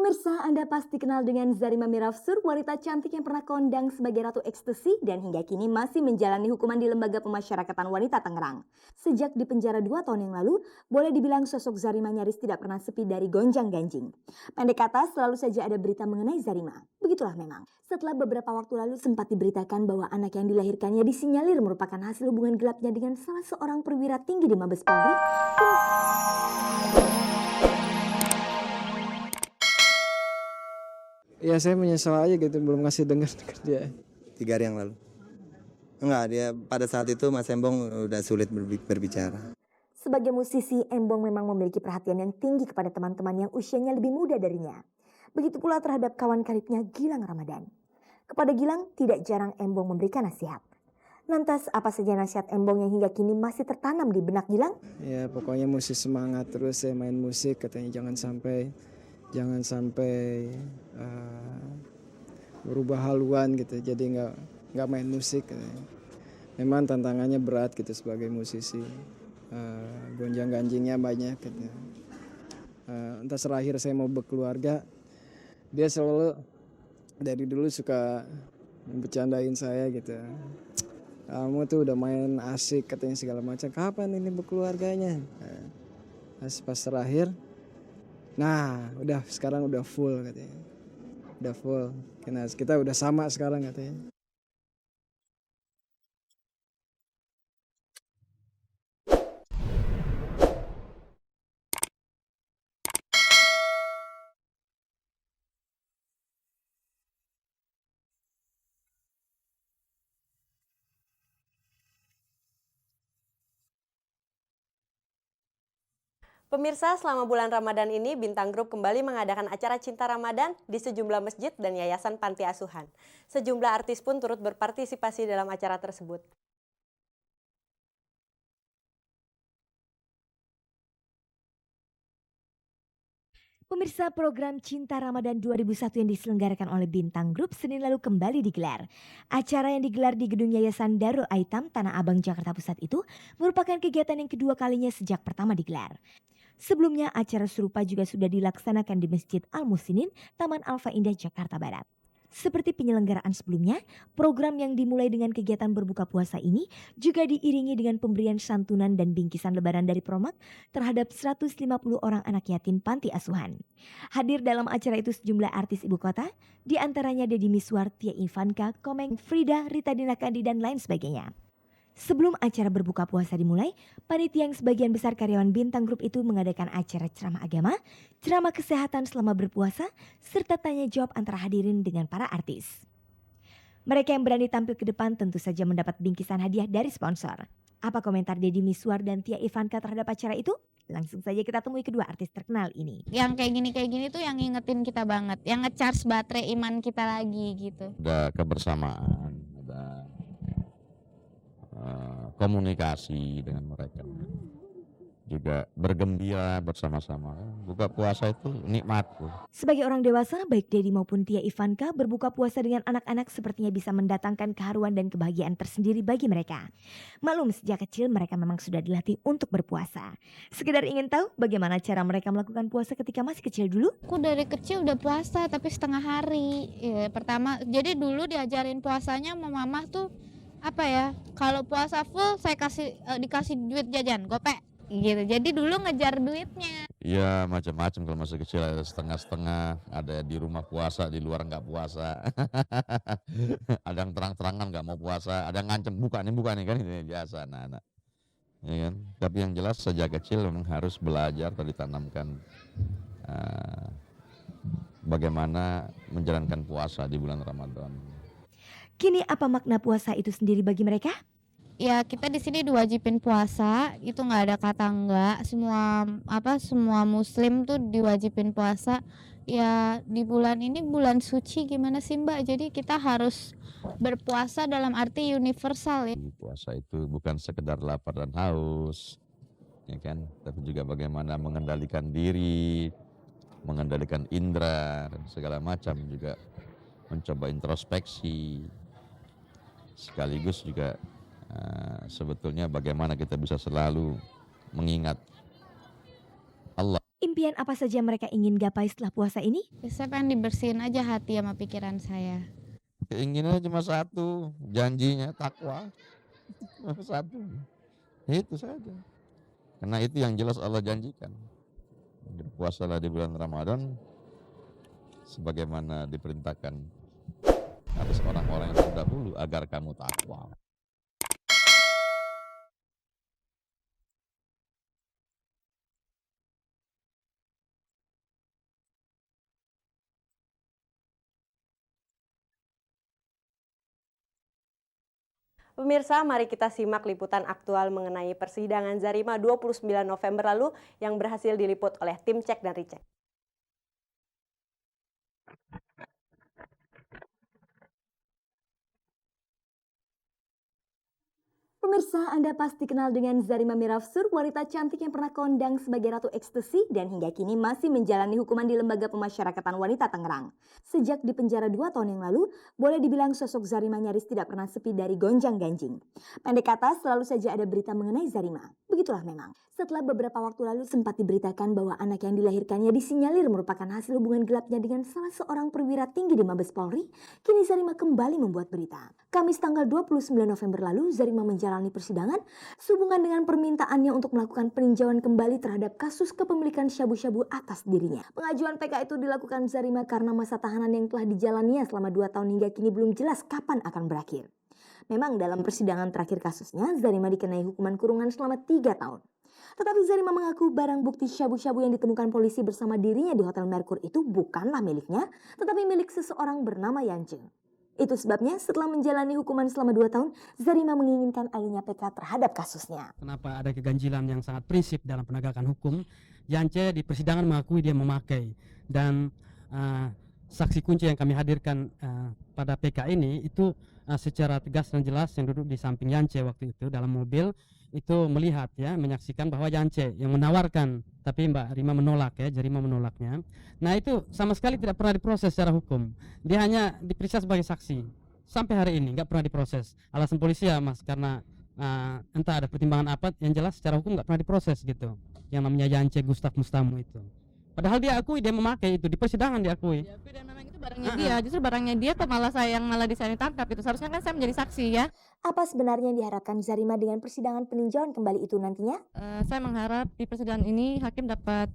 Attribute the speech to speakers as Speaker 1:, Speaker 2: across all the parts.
Speaker 1: Pemirsa, Anda pasti kenal dengan Zarima Mirafsur, wanita cantik yang pernah kondang sebagai Ratu Ekstasi dan hingga kini masih menjalani hukuman di Lembaga Pemasyarakatan Wanita Tangerang. Sejak di penjara 2 tahun yang lalu, boleh dibilang sosok Zarima nyaris tidak pernah sepi dari gonjang-ganjing. Pendek kata, selalu saja ada berita mengenai Zarima. Begitulah memang. Setelah beberapa waktu lalu sempat diberitakan bahwa anak yang dilahirkannya disinyalir merupakan hasil hubungan gelapnya dengan salah seorang perwira tinggi di Mabes Polri.
Speaker 2: Ya saya menyesal aja gitu belum ngasih dengar ke dia.
Speaker 3: 3 hari yang lalu. Enggak, dia pada saat itu Mas Embong udah sulit berbicara.
Speaker 1: Sebagai musisi, Embong memang memiliki perhatian yang tinggi kepada teman-teman yang usianya lebih muda darinya. Begitu pula terhadap kawan karibnya Gilang Ramadan. Kepada Gilang, tidak jarang Embong memberikan nasihat. Lantas, apa saja nasihat Embong yang hingga kini masih tertanam di benak Gilang?
Speaker 2: Ya pokoknya mesti semangat terus, saya main musik katanya jangan sampai berubah haluan gitu, jadi nggak main musik katanya. Memang tantangannya berat gitu sebagai musisi, gonjang ganjingnya banyak gitu. Entah terakhir saya mau berkeluarga, dia selalu dari dulu suka bercandain saya gitu. Kamu tuh udah main asik katanya segala macam, kapan ini berkeluarganya? Pas terakhir, nah udah sekarang udah full katanya. Udah full, kita udah sama sekarang katanya.
Speaker 4: Pemirsa, selama bulan Ramadan ini, Bintang Group kembali mengadakan acara Cinta Ramadan di sejumlah masjid dan yayasan panti asuhan. Sejumlah artis pun turut berpartisipasi dalam acara tersebut.
Speaker 1: Pemirsa, program Cinta Ramadan 2001 yang diselenggarakan oleh Bintang Group Senin lalu kembali digelar. Acara yang digelar di Gedung Yayasan Darul Aitam, Tanah Abang, Jakarta Pusat itu merupakan kegiatan yang kedua kalinya sejak pertama digelar. Sebelumnya acara serupa juga sudah dilaksanakan di Masjid Al-Musinin, Taman Alfa Indah, Jakarta Barat. Seperti penyelenggaraan sebelumnya, program yang dimulai dengan kegiatan berbuka puasa ini juga diiringi dengan pemberian santunan dan bingkisan lebaran dari Promak terhadap 150 orang anak yatim panti asuhan. Hadir dalam acara itu sejumlah artis ibu kota, di antaranya Deddy Miswar, Tia Ivanka, Komeng, Frida, Rita Dina Kandi, dan lain sebagainya. Sebelum acara berbuka puasa dimulai, panitia yang sebagian besar karyawan Bintang Group itu mengadakan acara ceramah agama, ceramah kesehatan selama berpuasa, serta tanya jawab antara hadirin dengan para artis. Mereka yang berani tampil ke depan tentu saja mendapat bingkisan hadiah dari sponsor. Apa komentar Deddy Miswar dan Tia Ivanka terhadap acara itu? Langsung saja kita temui kedua artis terkenal ini.
Speaker 5: Yang kayak gini tuh yang ngingetin kita banget, yang nge-charge baterai iman kita lagi gitu.
Speaker 6: Ada kebersamaan, ada komunikasi dengan mereka, juga bergembira bersama-sama. Buka puasa itu nikmat.
Speaker 1: Sebagai orang dewasa, baik Deddy maupun Tia Ivanka berbuka puasa dengan anak-anak sepertinya bisa mendatangkan keharuan dan kebahagiaan tersendiri bagi mereka. Maklum, sejak kecil mereka memang sudah dilatih untuk berpuasa. Sekedar ingin tahu bagaimana cara mereka melakukan puasa ketika masih kecil dulu?
Speaker 5: Aku dari kecil udah puasa tapi setengah hari. Pertama, jadi dulu diajarin puasanya sama mama tuh apa ya? Kalau puasa full saya dikasih duit jajan, gopek. Gitu. Jadi dulu ngejar duitnya.
Speaker 6: Iya macam-macam, kalau masih kecil ada setengah-setengah, ada di rumah puasa, di luar nggak puasa. Ada yang terang-terangan nggak mau puasa, ada yang ngancem buka nih kan, ini biasa anak-anak. Ya kan? Tapi yang jelas sejak kecil memang harus belajar atau ditanamkan bagaimana menjalankan puasa di bulan Ramadan.
Speaker 1: Kini apa makna puasa itu sendiri bagi mereka?
Speaker 5: Ya kita di sini diwajibin puasa, itu nggak ada kata enggak. Semua Muslim tuh diwajibin puasa. Ya di bulan ini bulan suci gimana sih Mbak? Jadi kita harus berpuasa dalam arti universal ya.
Speaker 6: Puasa itu bukan sekedar lapar dan haus, ya kan? Tapi juga bagaimana mengendalikan diri, mengendalikan indera dan segala macam, juga mencoba introspeksi. Sekaligus juga sebetulnya bagaimana kita bisa selalu mengingat Allah.
Speaker 1: Impian apa saja mereka ingin gapai setelah puasa ini?
Speaker 5: Saya pengen dibersihin aja hati sama pikiran saya.
Speaker 6: Keinginannya cuma satu, janjinya takwa. Cuma satu. Itu saja. Karena itu yang jelas Allah janjikan. Berpuasalah di bulan Ramadan sebagaimana diperintahkan atas orang-orang yang terdahulu agar kamu takwa.
Speaker 4: Pemirsa, mari kita simak liputan aktual mengenai persidangan Zarima 29 November lalu yang berhasil diliput oleh tim Cek dan Recheck.
Speaker 1: Pemirsa, Anda pasti kenal dengan Zarima Mirafsur, wanita cantik yang pernah kondang sebagai Ratu Ekstasi dan hingga kini masih menjalani hukuman di Lembaga Pemasyarakatan Wanita Tangerang. Sejak di penjara 2 tahun yang lalu, boleh dibilang sosok Zarima nyaris tidak pernah sepi dari gonjang-ganjing. Pendek kata, selalu saja ada berita mengenai Zarima. Begitulah memang. Setelah beberapa waktu lalu sempat diberitakan bahwa anak yang dilahirkannya disinyalir merupakan hasil hubungan gelapnya dengan salah seorang perwira tinggi di Mabes Polri, kini Zarima kembali membuat berita. Kamis tanggal 29 November lalu, Zarima menjalani persidangan sehubungan dengan permintaannya untuk melakukan peninjauan kembali terhadap kasus kepemilikan syabu-syabu atas dirinya. Pengajuan PK itu dilakukan Zarima karena masa tahanan yang telah dijalaninya selama 2 tahun hingga kini belum jelas kapan akan berakhir. Memang dalam persidangan terakhir kasusnya, Zarima dikenai hukuman kurungan selama 3 tahun. Tetapi Zarima mengaku barang bukti syabu-syabu yang ditemukan polisi bersama dirinya di Hotel Merkur itu bukanlah miliknya, tetapi milik seseorang bernama Yance. Itu sebabnya setelah menjalani hukuman selama 2 tahun, Zarima menginginkan adanya PK terhadap kasusnya.
Speaker 7: Kenapa ada keganjilan yang sangat prinsip dalam penegakan hukum? Yance di persidangan mengakui dia memakai, dan saksi kunci yang kami hadirkan pada PK ini itu secara tegas dan jelas yang duduk di samping Yance waktu itu dalam mobil itu melihat ya, menyaksikan bahwa Yance yang menawarkan, tapi Mbak Rima menolak ya, Zarima menolaknya. Nah itu sama sekali tidak pernah diproses secara hukum. Dia hanya diperiksa sebagai saksi. Sampai hari ini nggak pernah diproses. Alasan polisi ya Mas, karena entah ada pertimbangan apa, yang jelas secara hukum nggak pernah diproses gitu. Yang namanya Yance Gustaf Mustamu itu. Padahal dia akui dia memakai itu, di persidangan diakui.
Speaker 5: Diakui dan memang itu barangnya dia, justru barangnya dia kok malah saya yang malah ditangkap itu. Seharusnya kan saya menjadi saksi ya.
Speaker 1: Apa sebenarnya yang diharapkan Zarima dengan persidangan peninjauan kembali itu nantinya?
Speaker 5: Saya mengharap di persidangan ini hakim dapat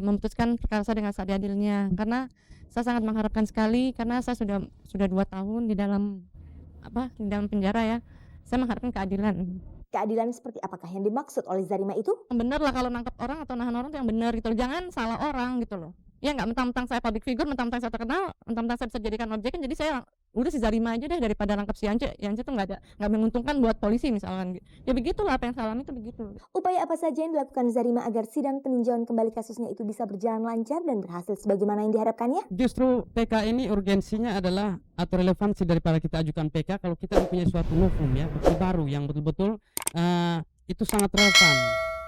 Speaker 5: memutuskan perkara saya dengan seadil-adilnya, karena saya sangat mengharapkan sekali, karena saya sudah 2 tahun di dalam penjara ya. Saya mengharapkan keadilan.
Speaker 1: Keadilan seperti apakah yang dimaksud oleh Zarima itu?
Speaker 5: Bener lah kalau nangkep orang atau nahan orang itu yang benar gitu loh. Jangan salah orang gitu loh. Ya nggak mentang-mentang saya public figure, mentang-mentang saya terkenal, mentang-mentang saya bisa jadikan objek, kan jadi saya udah si Zarima aja deh daripada nangkep si Yance. Yance tuh nggak menguntungkan buat polisi misalkan. Ya begitulah, apa yang saya alami itu begitu.
Speaker 1: Upaya apa saja yang dilakukan Zarima agar sidang peninjauan kembali kasusnya itu bisa berjalan lancar dan berhasil sebagaimana yang diharapkannya?
Speaker 7: Justru PK ini urgensinya adalah atau relevansi daripada kita ajukan PK kalau kita mempunyai suatu novum ya, bukti baru yang betul-betul itu sangat relevan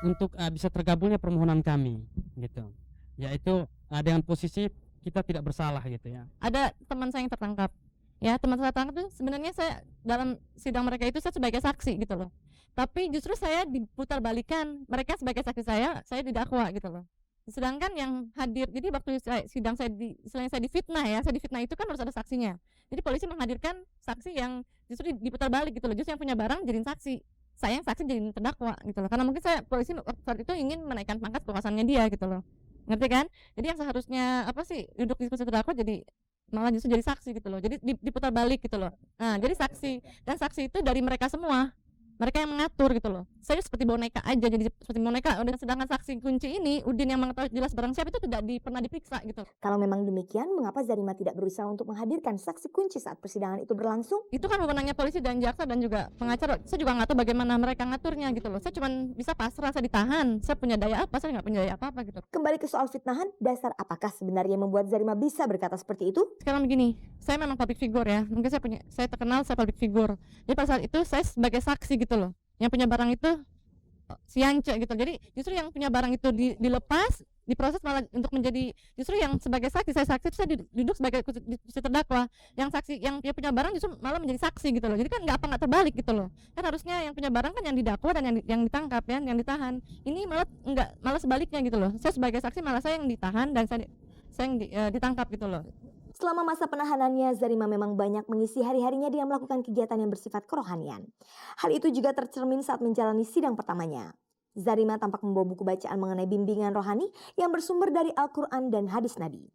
Speaker 7: untuk bisa tergabungnya permohonan kami gitu. Yaitu dengan posisi kita tidak bersalah gitu ya.
Speaker 5: Ada teman saya yang tertangkap. Ya, teman saya tertangkap itu sebenarnya saya dalam sidang mereka itu saya sebagai saksi gitu loh. Tapi justru saya diputar balikan, mereka sebagai saksi saya didakwa gitu loh. Sedangkan yang hadir, jadi waktu sidang selain saya difitnah ya, saya difitnah itu kan harus ada saksinya. Jadi polisi menghadirkan saksi yang justru diputar balik gitu loh. Justru yang punya barang jadiin saksi. Saya yang saksi jadi terdakwa gitu loh. Karena mungkin polisi saat itu ingin menaikkan pangkat kekuasaannya dia gitu loh. Ngerti kan? Jadi yang seharusnya duduk di posisi terdakwa jadi malah justru jadi saksi gitu loh. Jadi diputar balik gitu loh. Nah, jadi saksi, dan saksi itu dari mereka semua. Mereka yang mengatur gitu loh. Saya seperti boneka aja, jadi seperti boneka. Sedangkan saksi kunci ini, Udin yang mengetahui jelas barang siapa itu tidak pernah diperiksa gitu.
Speaker 1: Kalau memang demikian, mengapa Zarima tidak berusaha untuk menghadirkan saksi kunci saat persidangan itu berlangsung?
Speaker 5: Itu kan wewenangnya polisi dan jaksa dan juga pengacara. Saya juga nggak tahu bagaimana mereka ngaturnya gitu loh. Saya cuma bisa pasrah, saya ditahan. Saya punya daya apa? Saya nggak punya daya apa-apa gitu.
Speaker 1: Kembali ke soal fitnahan, dasar apakah sebenarnya yang membuat Zarima bisa berkata seperti itu?
Speaker 5: Sekarang begini, saya memang public figure ya. Mungkin saya terkenal, saya public figure. Jadi pada saat itu saya sebagai saksi gitu loh. Yang punya barang itu si Yance gitu. Jadi justru yang punya barang itu dilepas,
Speaker 8: diproses malah untuk menjadi justru yang sebagai saksi, saya saksi, saya duduk sebagai kursi terdakwa, yang saksi yang dia punya barang justru malah menjadi saksi gitu loh. Jadi kan nggak terbalik gitu loh, kan harusnya yang punya barang kan yang didakwa dan yang ditangkap ya, yang ditahan. Ini malah nggak, malah sebaliknya gitu loh, saya sebagai saksi malah saya yang ditahan dan saya yang ditangkap gitu loh.
Speaker 1: Selama masa penahanannya, Zarima memang banyak mengisi hari-harinya dengan melakukan kegiatan yang bersifat kerohanian. Hal itu juga tercermin saat menjalani sidang pertamanya. Zarima tampak membawa buku bacaan mengenai bimbingan rohani yang bersumber dari Al-Quran dan hadis Nabi.